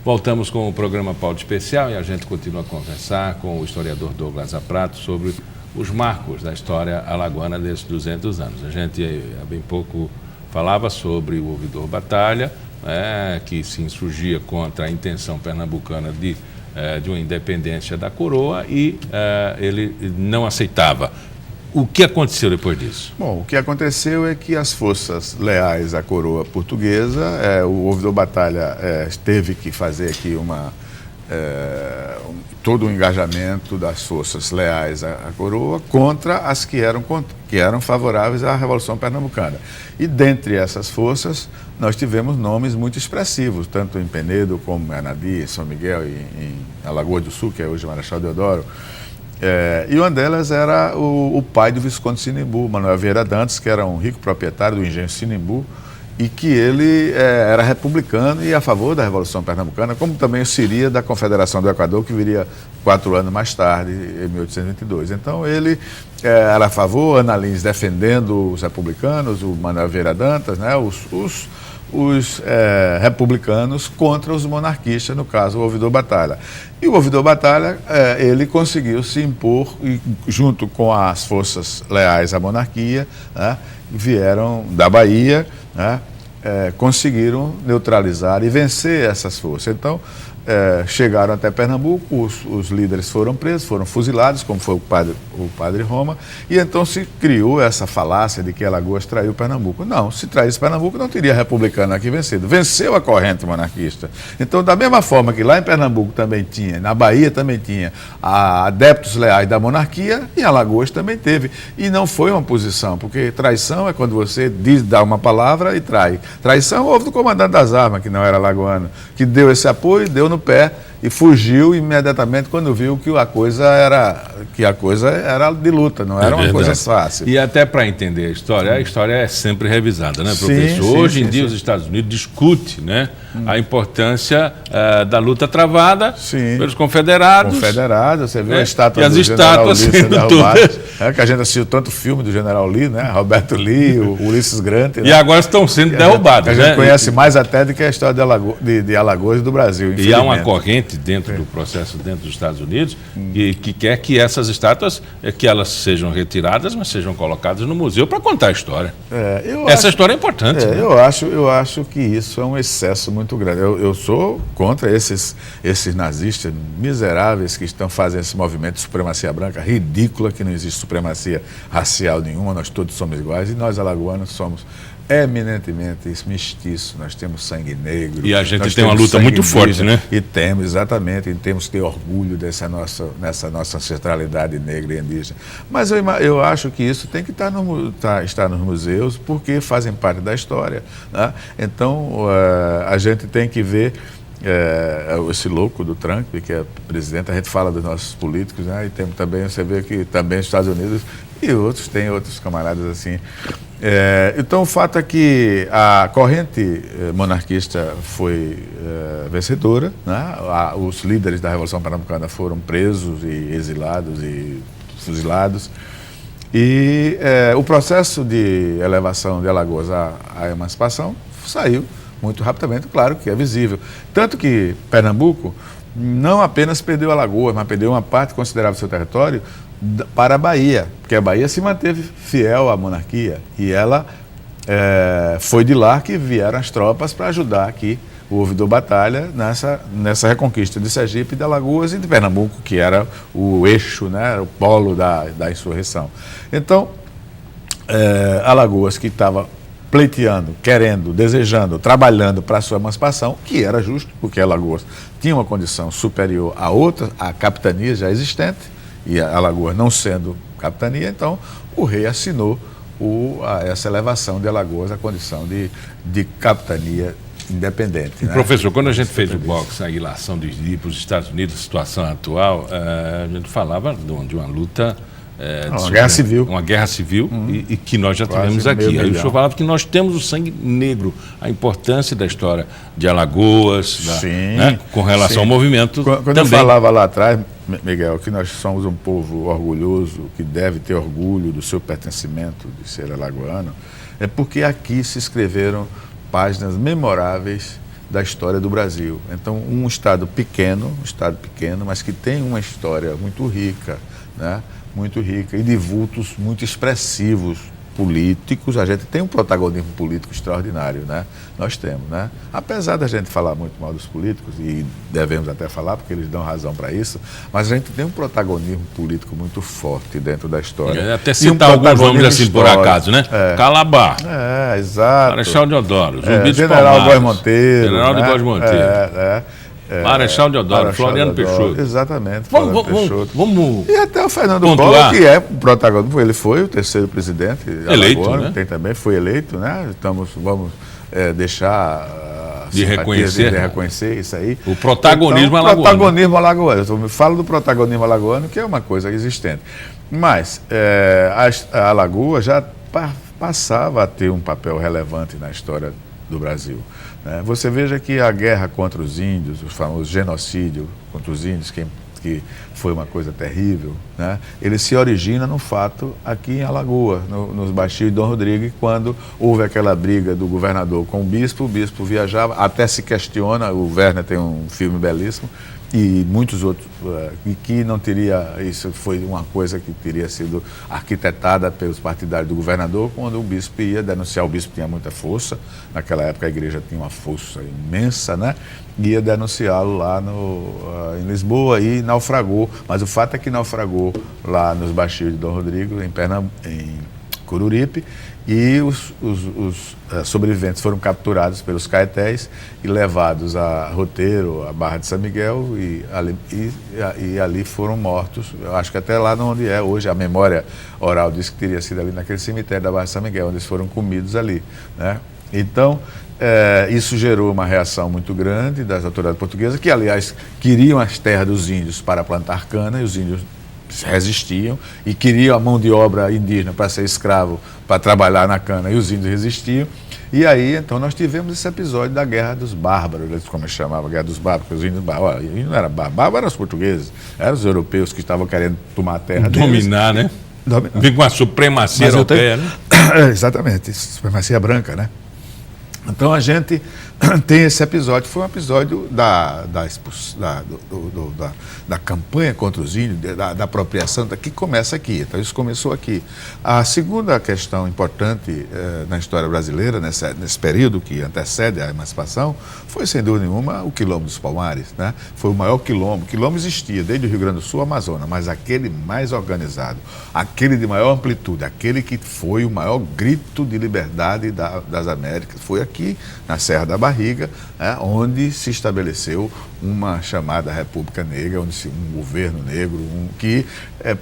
Voltamos com o programa Pauta Especial e a gente continua a conversar com o historiador Douglas Aprato sobre os marcos da história alagoana desses 200 anos. A gente há bem pouco falava sobre o ouvidor Batalha, que se insurgia contra a intenção pernambucana de uma independência da coroa e ele não aceitava. O que aconteceu depois disso? Bom, o que aconteceu é que as forças leais à coroa portuguesa, o ouvidor Batalha teve que fazer aqui todo o engajamento das forças leais à coroa contra as que eram favoráveis à Revolução Pernambucana. E dentre essas forças, nós tivemos nomes muito expressivos, tanto em Penedo como em Anadia, em São Miguel e em Alagoas do Sul, que é hoje Marechal Deodoro. E uma delas era o pai do Visconde Sinimbu, Manuel Vieira Dantas, que era um rico proprietário do engenho Sinimbu, e que ele era republicano e a favor da Revolução Pernambucana, como também o seria da Confederação do Equador, que viria 4 anos mais tarde, em 1822. Então ele era a favor, Ana Lins defendendo os republicanos, o Manuel Vieira Dantas, né, os republicanos contra os monarquistas, no caso o ouvidor Batalha. E o ouvidor Batalha, ele conseguiu se impor, e, junto com as forças leais à monarquia, né, vieram da Bahia, né, conseguiram neutralizar e vencer essas forças. Então, chegaram até Pernambuco, os líderes foram presos, foram fuzilados, como foi o padre Roma, e então se criou essa falácia de que Alagoas traiu Pernambuco. Não, se traísse Pernambuco, não teria republicano aqui vencido. Venceu a corrente monarquista. Então, da mesma forma que lá em Pernambuco também tinha, na Bahia também tinha adeptos leais da monarquia, em Alagoas também teve. E não foi uma posição, porque traição é quando você dá uma palavra e trai. Traição houve do comandante das armas, que não era alagoano, que deu esse apoio, deu no pé e fugiu imediatamente quando viu que a coisa era de luta, não era uma coisa fácil. E até para entender a história é sempre revisada, né, professor? Sim, Hoje em dia os Estados Unidos discutem, né, a importância da luta travada pelos confederados. Você viu a estátua e as do General Lee sendo derrubada, que a gente assistiu tanto filme do General Lee, né, Roberto Lee, o Ulisses Grant. E agora estão sendo derrubados. A gente conhece mais até do que a história de Alagoas e do Brasil. E há uma corrente dentro do processo dentro dos Estados Unidos que quer que essas estátuas que elas sejam retiradas, mas sejam colocadas no museu para contar a história. Essa história é importante. Né? Eu acho que isso é um excesso muito grande. Eu sou contra esses nazistas miseráveis que estão fazendo esse movimento de supremacia branca ridícula, que não existe supremacia racial nenhuma, nós todos somos iguais e nós alagoanos somos eminentemente mestiços, nós temos sangue negro. E a gente tem uma luta muito forte, né? E temos, exatamente, e temos que ter orgulho nessa nossa ancestralidade negra e indígena. Mas eu acho que isso tem que estar nos museus, porque fazem parte da história, né? Então, a gente tem que ver esse louco do Trump, que é presidente, a gente fala dos nossos políticos, né? E tem também, você vê que também os Estados Unidos e tem outros camaradas assim. Então o fato é que a corrente monarquista foi vencedora, né? Os líderes da Revolução Pernambucana foram presos e exilados e fuzilados. E o processo de elevação de Alagoas à emancipação saiu muito rapidamente, claro que é visível. Tanto que Pernambuco não apenas perdeu Alagoas, mas perdeu uma parte considerável do seu território para a Bahia, porque a Bahia se manteve fiel à monarquia e ela foi de lá que vieram as tropas para ajudar aqui o ouvidor Batalha nessa reconquista de Sergipe, de Alagoas e de Pernambuco, que era o eixo, né, o polo da insurreição. Então, Alagoas, que estava pleiteando, querendo, desejando, trabalhando para a sua emancipação, que era justo, porque Alagoas tinha uma condição superior à capitania já existente, e a Alagoas não sendo capitania, então o rei assinou essa elevação de Alagoas à condição de capitania independente. Né? Professor, quando a gente fez o box, a ilação de ir para os Estados Unidos, a situação atual, a gente falava de uma luta... uma guerra civil. Uma guerra civil e que nós já tivemos aqui. Aí o senhor falava que nós temos o sangue negro, a importância da história de Alagoas, né, com relação ao movimento. Quando eu falava lá atrás, Miguel, que nós somos um povo orgulhoso, que deve ter orgulho do seu pertencimento de ser alagoano, é porque aqui se escreveram páginas memoráveis da história do Brasil. Então, um estado pequeno, mas que tem uma história muito rica, né? Muito rica, e de vultos muito expressivos, políticos. A gente tem um protagonismo político extraordinário, né? Nós temos, né? Apesar da gente falar muito mal dos políticos, e devemos até falar, porque eles dão razão para isso, mas a gente tem um protagonismo político muito forte dentro da história. Até citar alguns nomes assim, por acaso, né? Calabar. Exato. Marechal Deodoro, Zumbi dos General Palmares, Góes Monteiro. General de Góes Monteiro. Marechal Deodoro, Floriano Peixoto. Exatamente, Floriano Peixoto. Vamos e até o Fernando pontuar. Collor, que é o protagonista, ele foi o terceiro presidente eleito, alagoano, né? Tem também, foi eleito, né? Vamos deixar de reconhecer isso aí. O protagonismo alagoano. O protagonismo alagoano. Eu falo do protagonismo alagoano, que é uma coisa existente. Mas a Alagoa já passava a ter um papel relevante na história do Brasil. Você veja que a guerra contra os índios, o famoso genocídio contra os índios, que foi uma coisa terrível, né? Ele se origina no fato aqui em Alagoas, nos Baixio de Dom Rodrigues, quando houve aquela briga do governador com o bispo viajava, até se questiona, o Werner tem um filme belíssimo, e muitos outros, e que não teria, isso foi uma coisa que teria sido arquitetada pelos partidários do governador, quando o bispo ia denunciar. O bispo tinha muita força, naquela época a igreja tinha uma força imensa, né? Ia denunciá-lo lá em Lisboa e naufragou, mas o fato é que naufragou lá nos Baixos de Dom Rodrigo, em Coruripe, e os sobreviventes foram capturados pelos caetés e levados a Roteiro, a Barra de São Miguel, e ali foram mortos. Eu acho que até lá onde é hoje, a memória oral diz que teria sido ali naquele cemitério da Barra de São Miguel, onde eles foram comidos ali, né? Então, isso gerou uma reação muito grande das autoridades portuguesas, que, aliás, queriam as terras dos índios para plantar cana, e os índios resistiam, e queriam a mão de obra indígena para ser escravo, para trabalhar na cana, e os índios resistiam. E aí, então, nós tivemos esse episódio da Guerra dos Bárbaros, como eles chamavam, a Guerra dos Bárbaros, porque os índios não eram bárbaros, eram os portugueses, eram os europeus que estavam querendo tomar a terra dominar, deles. Né? Vim com a supremacia europeia, né? Exatamente, supremacia branca, né? Então a gente tem esse episódio, foi um episódio da campanha contra os índios, da apropriação, que começa aqui. Então isso começou aqui. A segunda questão importante na história brasileira, nesse período que antecede a emancipação, foi sem dúvida nenhuma o Quilombo dos Palmares, né? Foi o maior quilombo. O quilombo existia desde o Rio Grande do Sul ao Amazonas, mas aquele mais organizado, aquele de maior amplitude, aquele que foi o maior grito de liberdade das Américas, foi aqui na Serra da Barriga, onde se estabeleceu uma chamada República Negra, onde um governo negro que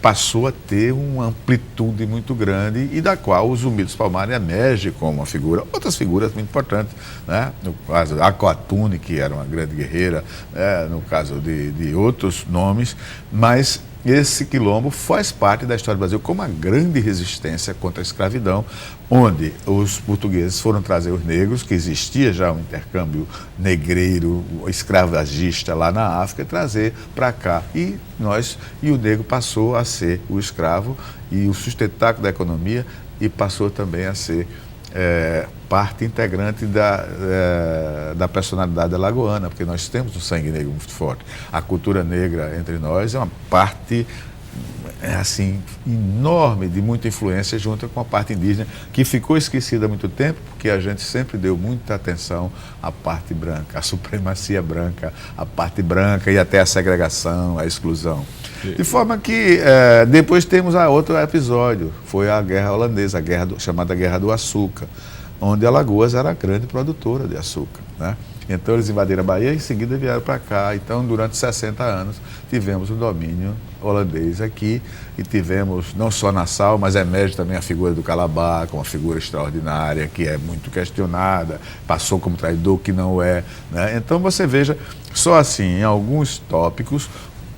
passou a ter uma amplitude muito grande e da qual o Zumbi dos Palmares emerge como uma figura, outras figuras muito importantes, né? No caso da Acoatune, que era uma grande guerreira, no caso de outros nomes, mas esse quilombo faz parte da história do Brasil como uma grande resistência contra a escravidão, onde os portugueses foram trazer os negros, que existia já um intercâmbio negreiro, escravagista lá na África, e trazer para cá. E o negro passou a ser o escravo e o sustentáculo da economia, e passou também a ser parte integrante da personalidade alagoana, porque nós temos um sangue negro muito forte. A cultura negra entre nós é uma parte assim enorme, de muita influência, junto com a parte indígena, que ficou esquecida há muito tempo, porque a gente sempre deu muita atenção à parte branca, à supremacia branca, à parte branca e até à segregação, à exclusão. De forma que depois temos outro episódio, foi a Guerra Holandesa, chamada Guerra do Açúcar, onde Alagoas era a grande produtora de açúcar, né? Então eles invadiram a Bahia e em seguida vieram para cá. Então durante 60 anos tivemos o domínio holandês aqui e tivemos não só Nassau, mas emerge também a figura do Calabar, como uma figura extraordinária, que é muito questionada, passou como traidor, que não é, né? Então você veja, só assim, em alguns tópicos,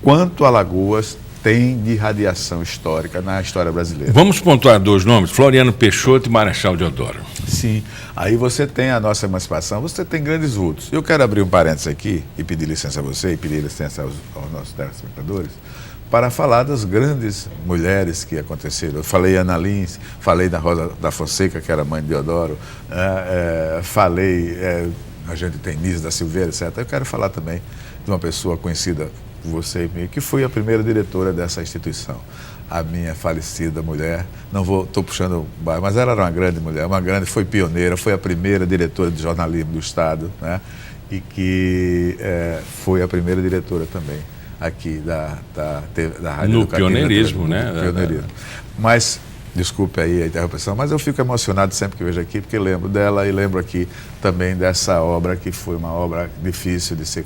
quanto Alagoas tem de radiação histórica na história brasileira. Vamos pontuar dois nomes, Floriano Peixoto e Marechal Deodoro. Sim, aí você tem a nossa emancipação, você tem grandes vultos. Eu quero abrir um parênteses aqui e pedir licença a você e pedir licença aos nossos telespectadores para falar das grandes mulheres que aconteceram. Eu falei Ana Lins, falei da Rosa da Fonseca, que era mãe de Deodoro, falei, a gente tem Nise da Silveira, etc. Eu quero falar também de uma pessoa conhecida por você e mim, que foi a primeira diretora dessa instituição. A minha falecida mulher, estou puxando o bairro, mas ela era uma grande mulher, foi pioneira, foi a primeira diretora de jornalismo do Estado, né? E que foi a primeira diretora também aqui da Rádio No Educativa. pioneirismo, né? Pioneirismo. Mas, desculpe aí a interrupção, mas eu fico emocionado sempre que vejo aqui, porque lembro dela e lembro aqui também dessa obra, que foi uma obra difícil de ser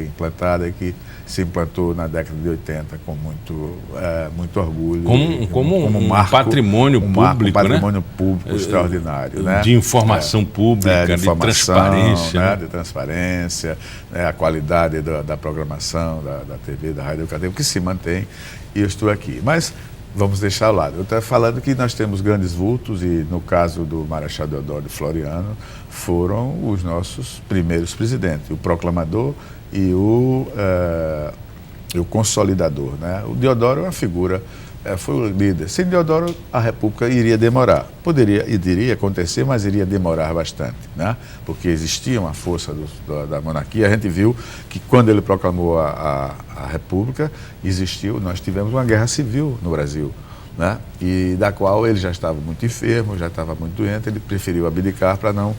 implantada e que se implantou na década de 80 com muito orgulho. Como um marco, patrimônio público, um patrimônio público extraordinário. Né? De informação pública, de transparência. Né? De transparência, né? A qualidade da programação, da TV, da Rádio Educativa, que se mantém, e eu estou aqui. Mas vamos deixar ao lado. Eu estou falando que nós temos grandes vultos e, no caso do Marechal Deodoro de Floriano, foram os nossos primeiros presidentes, o proclamador e o consolidador. Né? O Deodoro é uma figura, foi o líder. Sem Deodoro, a República iria demorar. Iria acontecer, mas iria demorar bastante, né? Porque existia uma força da monarquia. A gente viu que quando ele proclamou a República, nós tivemos uma guerra civil no Brasil, né? E da qual ele já estava muito enfermo, já estava muito doente, ele preferiu abdicar para não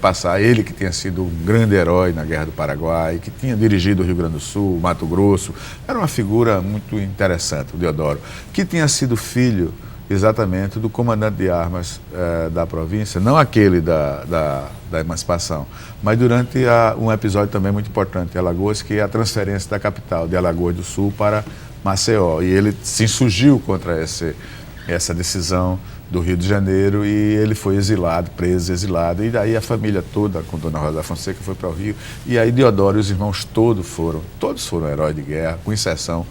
passar. Ele que tinha sido um grande herói na Guerra do Paraguai, que tinha dirigido o Rio Grande do Sul, Mato Grosso, era uma figura muito interessante, o Deodoro, que tinha sido filho exatamente do comandante de armas da província, não aquele da emancipação, mas durante um episódio também muito importante em Alagoas, que é a transferência da capital de Alagoas do Sul para Maceió, e ele se insurgiu contra essa decisão do Rio de Janeiro, e ele foi preso, exilado, e daí a família toda, com Dona Rosa da Fonseca, foi para o Rio, e aí Deodoro e os irmãos todos foram heróis de guerra, com exceção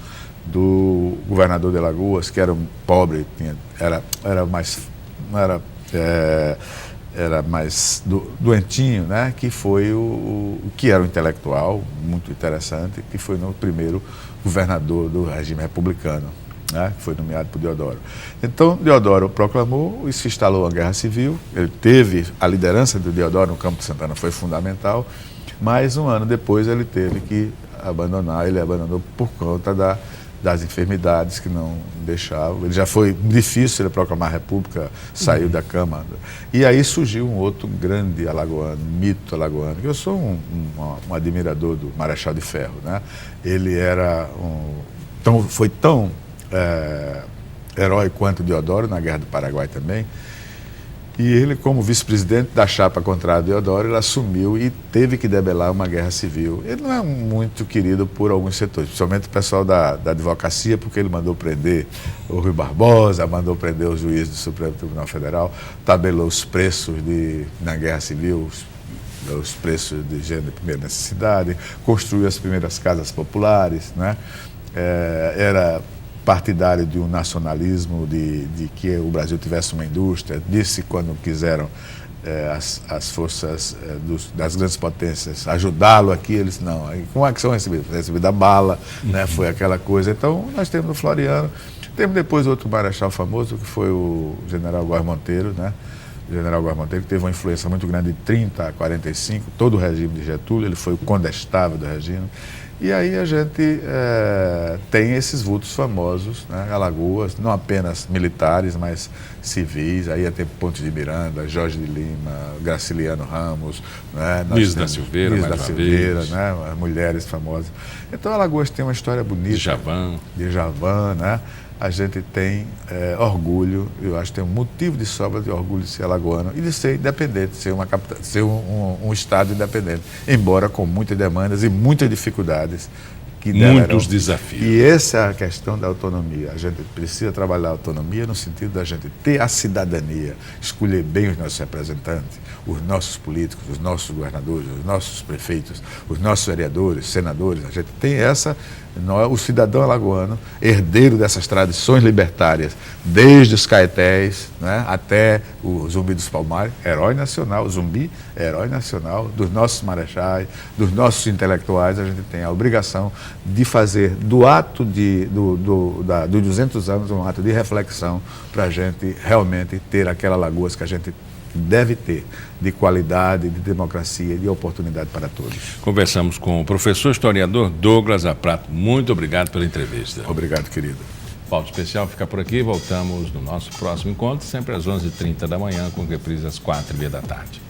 do governador de Alagoas, que era um pobre, era mais doentinho, né? Que foi que era um intelectual muito interessante, que foi no primeiro governador do regime republicano, né, que foi nomeado por Deodoro. Então, Deodoro proclamou e se instalou a Guerra Civil. Ele teve a liderança de Deodoro no Campo de Santana, foi fundamental, mas um ano depois ele teve que abandonar. Ele abandonou por conta das enfermidades que não deixavam. Ele já foi difícil ele proclamar a República, saiu da cama. E aí surgiu um outro grande alagoano, mito alagoano, que eu sou um admirador do Marechal de Ferro, né? Ele era foi tão herói quanto Deodoro na Guerra do Paraguai também, e ele, como vice-presidente da chapa contra Deodoro, ele assumiu e teve que debelar uma guerra civil. Ele não é muito querido por alguns setores, principalmente o pessoal da advocacia, porque ele mandou prender o Rui Barbosa, mandou prender os juízes do Supremo Tribunal Federal, tabelou os preços na guerra civil, os preços de gênero de primeira necessidade, construiu as primeiras casas populares, né? Era partidário de um nacionalismo, de que o Brasil tivesse uma indústria, disse quando quiseram as forças das grandes potências ajudá-lo aqui, eles não. Como é que são recebidos? Recebidos a bala, né? Foi aquela coisa. Então, nós temos no Floriano, temos depois outro marechal famoso, que foi o general Góes Monteiro, né? O general Góes Monteiro, que teve uma influência muito grande de 30 a 45, todo o regime de Getúlio, ele foi o condestável do regime. E aí a gente tem esses vultos famosos, né? Alagoas, não apenas militares, mas civis. Aí tem Ponte de Miranda, Jorge de Lima, Graciliano Ramos, né? Nise da Silveira, né? As mulheres famosas. Então Alagoas tem uma história bonita. Djavan, né? A gente tem orgulho, eu acho que tem um motivo de sobra de orgulho de ser alagoano e de ser independente, ser um estado independente, embora com muitas demandas e muitas dificuldades. Muitos desafios. E essa é a questão da autonomia. A gente precisa trabalhar a autonomia no sentido da gente ter a cidadania, escolher bem os nossos representantes, os nossos políticos, os nossos governadores, os nossos prefeitos, os nossos vereadores, senadores. A gente tem o cidadão alagoano, herdeiro dessas tradições libertárias, desde os caetés, né, até o Zumbi dos Palmares, herói nacional, Zumbi, herói nacional, dos nossos marechais, dos nossos intelectuais. A gente tem a obrigação de fazer do ato dos 200 anos um ato de reflexão para a gente realmente ter aquelas lagoas que a gente deve ter, de qualidade, de democracia e de oportunidade para todos. Conversamos com o professor historiador Douglas Aprato. Muito obrigado pela entrevista. Obrigado, querido. Pauta Especial fica por aqui. Voltamos no nosso próximo encontro, sempre às 11h30 da manhã, com reprise às 4h30 da tarde.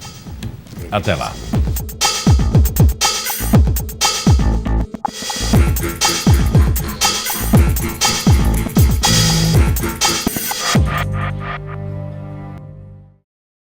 Até lá.